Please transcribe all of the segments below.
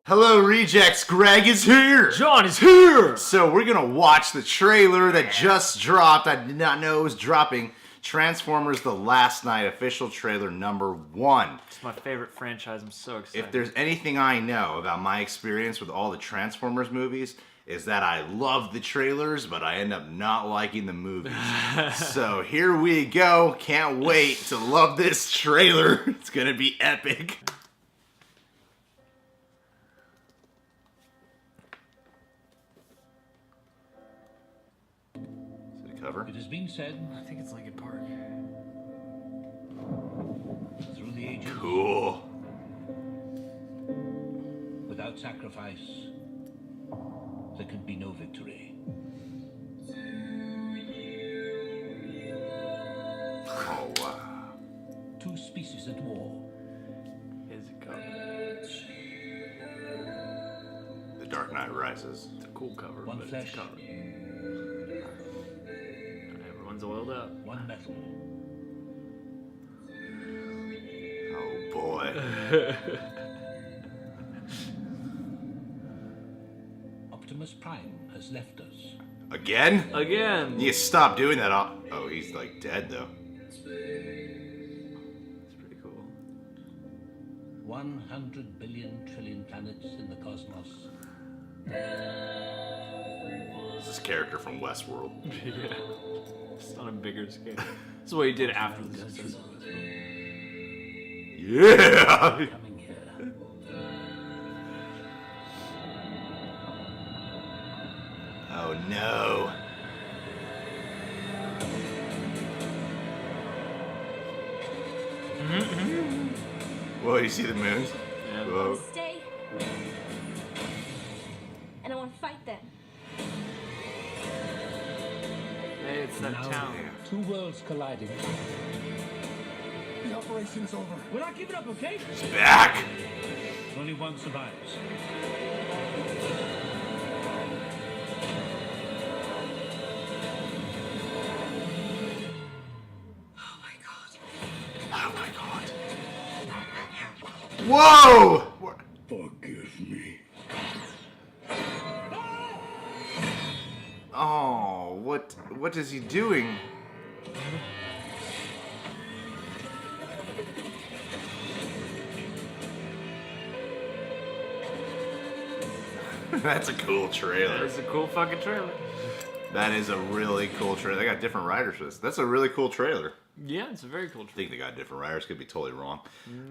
Hello, Rejects. Greg is here. John is here. So we're going to watch the trailer that just dropped. I did not know it was dropping. Transformers The Last Night, official trailer number 1. It's my favorite franchise. I'm so excited. If there's anything I know about my experience with all the Transformers movies, is that I love the trailers, but I end up not liking the movies. So here we go. Can't wait to love this trailer. It's going to be epic. Cover. It has been said, I think it's Linkin Park. through the ages, Cool. without sacrifice, there can be no victory. Oh, wow. Two species at war. Here's a cover. The Dark Knight Rises. It's a cool cover, One but flesh, it's a cover. Everyone's oiled up. one metal. Oh, boy. Optimus Prime has left us. Again? Again. You stop doing that. Oh, he's like dead, though. It's pretty cool. 100 billion trillion planets in the cosmos. This is character from Westworld. Yeah. Just on a bigger scale. This is what he did after the success of this movie. Yeah! Coming here. Oh, no. Whoa, you see the moons? Yeah. Whoa. Stay. And I want to fight them. Hey, it's that Now, town. two worlds colliding. The operation's over. We're not giving up, okay? It's back! Only one survives. Oh my god. Oh, my God. Whoa! Forgive me. Oh, what is he doing? That's a cool That trailer. is a cool fucking trailer. That is a really cool trailer. They got different writers for this. That's a really cool trailer. Yeah, it's a very cool I trailer. think they got different writers. Could be totally wrong.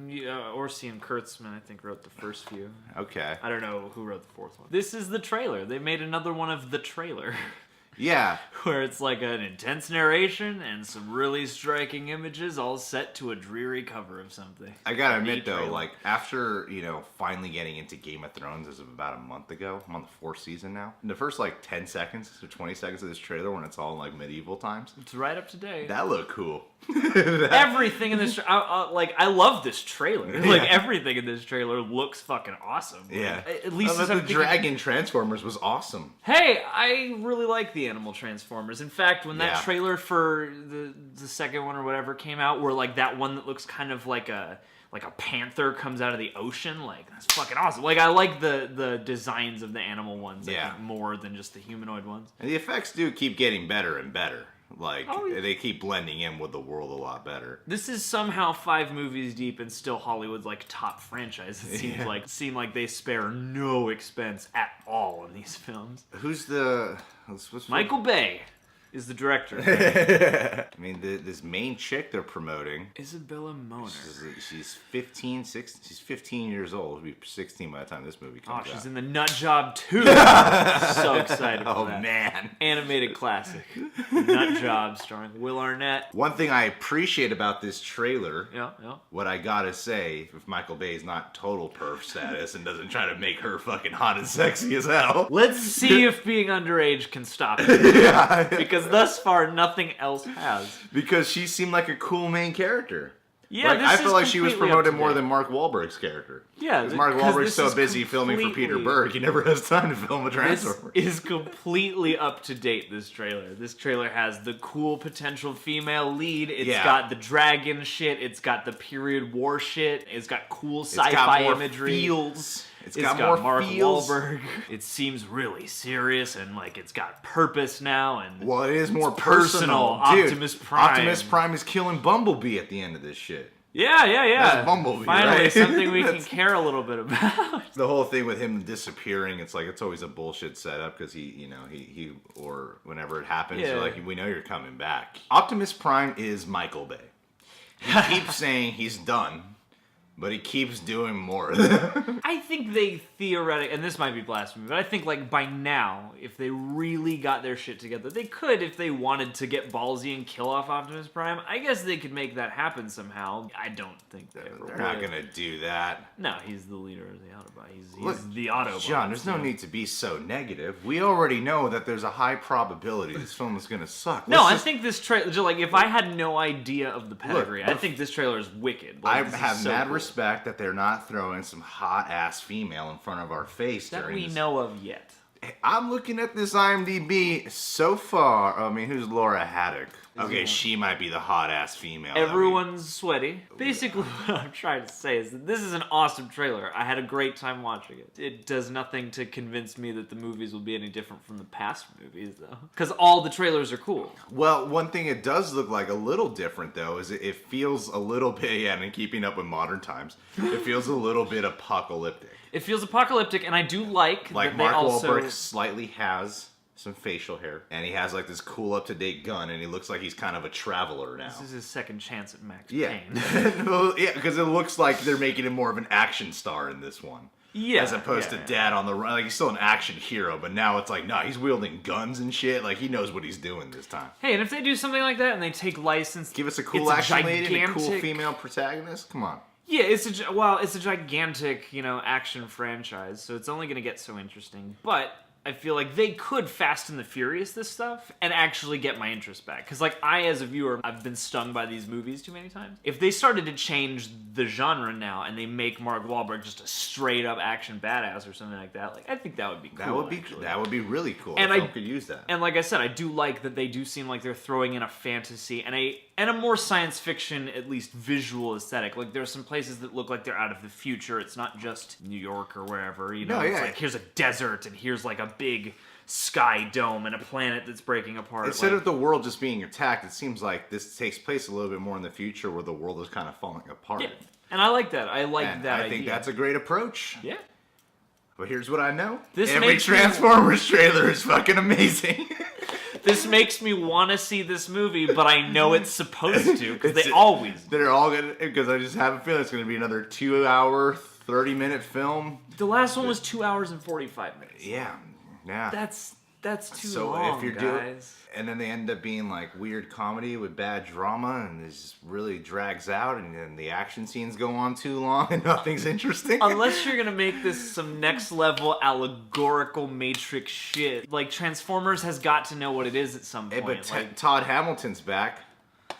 Yeah, Orsian Kurtzman, I think, wrote the first few. Okay. I don't know who wrote the fourth one. This is the trailer. They made another one of the trailer. Yeah. Where it's like an intense narration and some really striking images all set to a dreary cover of something. I gotta A admit neat though, trailer. like after, finally getting into Game of Thrones as of about a month ago, I'm on the 4th season now. In the first like 10 seconds or 20 seconds of this trailer when it's all in like medieval times, It's right up to date. that looked cool. Everything in this, I love this trailer. Yeah. Like everything in this trailer looks fucking awesome. Like, Yeah. At least I as thought I'm the thinking- Dragon Transformers was awesome. Hey, I really like the animal Transformers. In fact, when that Yeah. trailer for the second one or whatever came out, where like that one that looks kind of like a panther comes out of the ocean, like that's fucking awesome. Like I like the designs of the animal ones, I Yeah. think, more than just the humanoid ones. And the effects do keep getting better and better. Like, Oh, yeah. they keep blending in with the world a lot better. This is somehow 5 movies deep and still Hollywood's like top franchise. It seems Yeah. seem like they spare no expense at all in these films. Who's the... what's Michael Bay is the director. I mean, this main chick they're promoting, Isabella Moner. she's 15 years old. She'll be 16 by the time this movie Oh, comes she's out. in the Nut Job 2. So excited for Oh, that. man. Animated classic. Nut Job starring Will Arnett. One thing I appreciate about this trailer, Yeah. what I gotta say, if Michael Bay's not total perf status and doesn't try to make her fucking hot and sexy as hell. Let's see if being underage can stop it. Yeah. Because thus far, nothing else has. Because she seemed like a cool main character. Yeah, Like, this I is feel like she was completely promoted up to more date. than Mark Wahlberg's character. Yeah, Because Mark 'cause Wahlberg's this so is busy filming for Peter completely- Berg, he never has time to film a This Transformer. is completely up to date, this trailer. This trailer has the cool potential female lead. It's Yeah. got the dragon shit. It's got the period war shit. It's got cool It's got sci-fi more imagery. feels. It's got more Mark feels. Wahlberg. It seems really serious and like it's got purpose now. And Well, it is more personal. Dude, Optimus Prime. Optimus Prime is killing Bumblebee at the end of this shit. yeah. That's Bumblebee, Finally, right? something we can care a little bit about. The whole thing with him disappearing, it's like it's always a bullshit setup because he or whenever it happens, Yeah. you're like, we know you're coming back. Optimus Prime is Michael Bay. He keeps saying he's done, but he keeps doing more. I think they theoretically, and this might be blasphemy, but I think like by now, if they really got their shit together, they could, if they wanted to get ballsy and kill off Optimus Prime, I guess they could make that happen somehow. I don't think they ever They're would. not gonna do that. No, he's the leader of the Autobot. He's Look, the Autobot. John, there's no need to be so negative. We already know that there's a high probability this film is gonna suck. No, Let's I just- think this trailer, like, if I had no idea of the pedigree, I think this trailer is wicked. Like, I this is have so mad cool. respect that they're not throwing some hot ass female in front of our face that during we this. know of yet. I'm looking at this IMDb so far. I mean, who's Laura Haddock? Okay, she might be the hot ass female. that we- Everyone's sweaty. Basically, what I'm trying to say is that this is an awesome trailer. I had a great time watching it. It does nothing to convince me that the movies will be any different from the past movies, though. Because all the trailers are cool. Well, one thing it does look like a little different though is it feels a little bit, yeah, and in keeping up with modern times, it feels a little bit apocalyptic. It feels apocalyptic, and I do like Like that Mark they also... Wahlberg slightly has some facial hair, and he has like this cool up-to-date gun, and he looks like he's kind of a traveler now. This is his second chance at Max Yeah, Payne. Well, yeah, because it looks like they're making him more of an action star in this one. Yeah, As opposed to Dad on the run. Like, he's still an action hero, but now it's like, nah, he's wielding guns and shit. Like, he knows what he's doing this time. Hey, and if they do something like that and they take license... Give us a cool it's action lady and a cool gigantic- female protagonist? Come on. Yeah, it's a gigantic, action franchise, so it's only going to get so interesting. But I feel like they could Fast and the Furious this stuff and actually get my interest back. Because, like, I, as a viewer, I've been stung by these movies too many times. If they started to change the genre now and they make Mark Wahlberg just a straight-up action badass or something like that, like, I think that would be cool, That would be really cool. And if I film could use that. And like I said, I do like that they do seem like they're throwing in a fantasy and a more science fiction, at least visual aesthetic. Like there's some places that look like they're out of the future. It's not just New York or wherever, No, It's yeah. like here's a desert and here's like a big sky dome and a planet that's breaking apart. Instead like, of the world just being attacked, it seems like this takes place a little bit more in the future where the world is kind of falling apart. yeah. And I like that. I like And that I think idea. that's a great approach. Yeah. But here's what I know. This Every makes me- Transformers trailer is fucking amazing. This makes me want to see this movie, but I know it's supposed to because they It's- always do. They're all gonna, because I just have a feeling it's gonna be another 2-hour, 30-minute film. The last one was 2 hours and 45 minutes. Yeah. That's too So long, if you're guys. and then they end up being like weird comedy with bad drama, and it just really drags out, and then the action scenes go on too long, and nothing's interesting. Unless you're gonna make this some next level allegorical Matrix shit, like Transformers has got to know what it is at some Hey, point. but Todd Hamilton's back.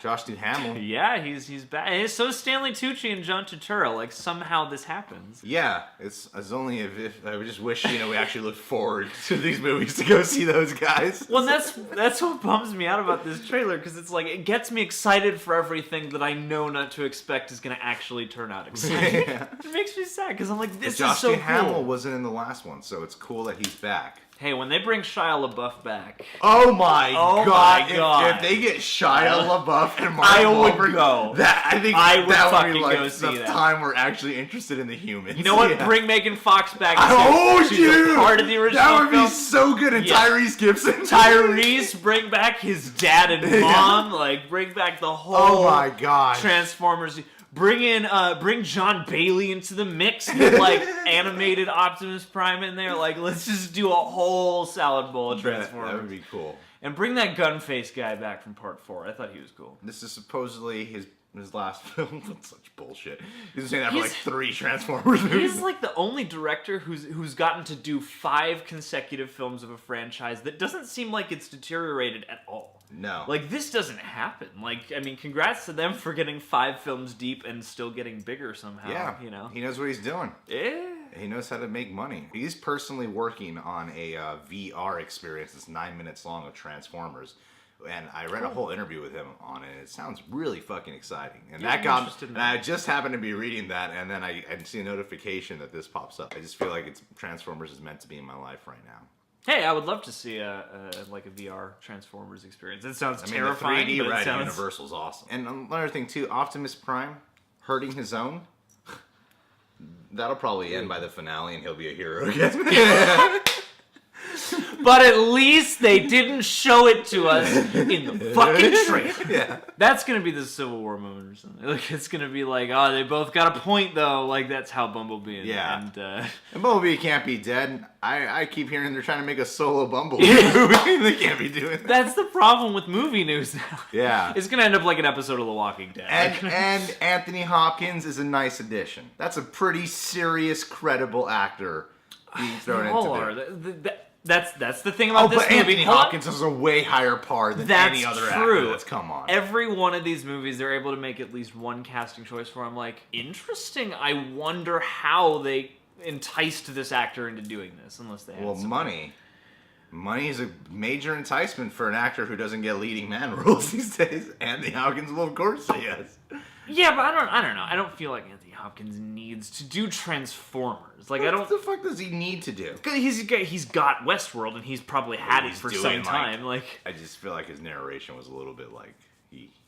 Josh Duhamel. Yeah, he's back. And so is Stanley Tucci and John Turturro. Like somehow this happens. Yeah, it's only if I would just wish we actually look forward to these movies to go see those guys. Well, that's what bums me out about this trailer because it's like it gets me excited for everything that I know not to expect is gonna actually turn out exciting. Yeah. It makes me sad because I'm like, this Josh is so Duhamel cool. wasn't in the last one, so it's cool that he's back. Hey, when they bring Shia LaBeouf back, Oh my Oh god! my God. If they get Shia LaBeouf and Mark I would Wahlberg, go. I think I would that would fucking be like go see the that. time we're actually interested in the humans. you know what? Yeah. Bring Megan Fox back. Oh, She's dude! a part of the original That would film. be so good. And Yeah. Tyrese Gibson. Tyrese, bring back his dad and mom. Like, bring back the whole Oh my god! Transformers. Bring John Bailey into the mix with like animated Optimus Prime in there. Like, let's just do a whole salad bowl of Transformers. That would be cool. And bring that Gunface guy back from Part 4. I thought he was cool. This is supposedly his last film. That's such bullshit. He's been saying that for like He's- 3 Transformers movies. He's like the only director who's gotten to do 5 consecutive films of a franchise that doesn't seem like it's deteriorated at all. No. Like, this doesn't happen. Like, I mean, congrats to them for getting 5 films deep and still getting bigger somehow. yeah, He knows what he's doing. Yeah. He knows how to make money. He's personally working on a VR experience that's 9 minutes long of Transformers. And I read a whole interview with him on it. It sounds really fucking exciting. And Yeah, that I'm got, interested in and I just happened to be reading that, and then I see a notification that this pops up. I just feel like Transformers is meant to be in my life right now. Hey, I would love to see a VR Transformers experience. It sounds terrifying, the 3D but it ride at sounds... Universal's awesome. And another thing too, Optimus Prime hurting his own. That'll probably end by the finale, and he'll be a hero again. But at least they didn't show it to us in the fucking trailer. Yeah. That's gonna be the Civil War moment or something. Like, it's gonna be like, oh, they both got a point though. Like, that's how Bumblebee and Bumblebee can't be dead. I keep hearing they're trying to make a solo Bumblebee movie. They can't be doing that. that's the problem with movie news now. Yeah. It's gonna end up like an episode of The Walking Dead. And Anthony Hopkins is a nice addition. That's a pretty serious, credible actor being thrown They into all there. are. That's the thing about Oh, this but movie. Anthony Hold on. Hopkins is a way higher par than That's any other true. actor. That's come on. Every one of these movies, they're able to make at least one casting choice for. I'm like, interesting. I wonder how they enticed this actor into doing this, unless they had Well, some- money. Money is a major enticement for an actor who doesn't get leading man roles these days. Anthony Hopkins, well, of course he is. Yeah, but I don't know. I don't feel like Anthony Hopkins needs to do Transformers. Like, I don't. What the fuck does he need to do? 'Cause he's got Westworld, and he's probably had it He's for doing, some like- time. Like, I just feel like his narration was a little bit like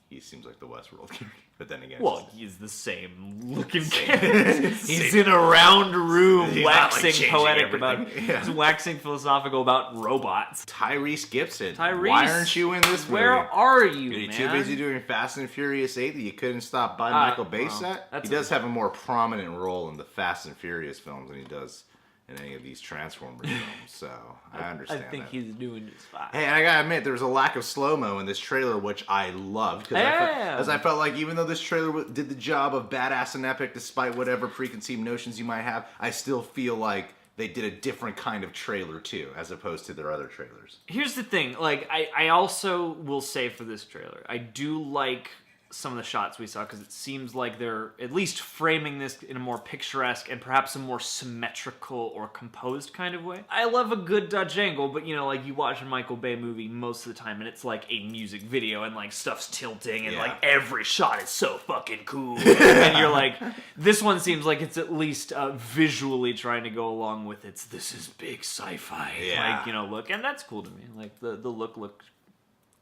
he seems like the Westworld character. But then again, well, he's the same looking character. He's Same. in a round room He's not, like, waxing changing poetic everything. about, Yeah. he's waxing philosophical about robots. Tyrese Gibson. Tyrese, why aren't you in this movie? Where are you, Are you man? too busy doing Fast and Furious 8 that you couldn't stop by Michael Bay well, set? that's He does have a more prominent role in the Fast and Furious films than he does in any of these Transformers films, so I I understand think that. he's doing just fine. Hey, and I gotta admit, there was a lack of slow-mo in this trailer, which I loved. Because I felt like even though this trailer did the job of badass and epic, despite whatever preconceived notions you might have, I still feel like they did a different kind of trailer, too, as opposed to their other trailers. Here's the thing, like, I also will say for this trailer, I do like some of the shots we saw, because it seems like they're at least framing this in a more picturesque and perhaps a more symmetrical or composed kind of way. I love a good Dutch angle, but, you know, like, you watch a Michael Bay movie most of the time, and it's like a music video, and, like, stuff's tilting, and, Yeah. like, every shot is so fucking cool. And you're like, this one seems like it's at least visually trying to go along with this is big sci-fi, Yeah. like, you know, look, and that's cool to me. Like, the look looked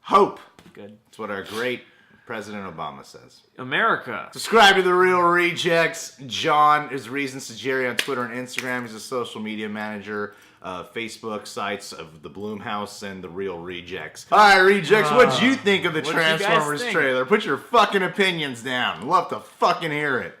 Hope! good. That's what our great President Obama says. America. Subscribe to The Real Rejects. John is Reasons to Jerry on Twitter and Instagram. He's a social media manager, Facebook sites of the Bloomhouse and The Real Rejects. All right, Rejects, what'd you think of the what'd you guys Transformers think? trailer? Put your fucking opinions down. Love to fucking hear it.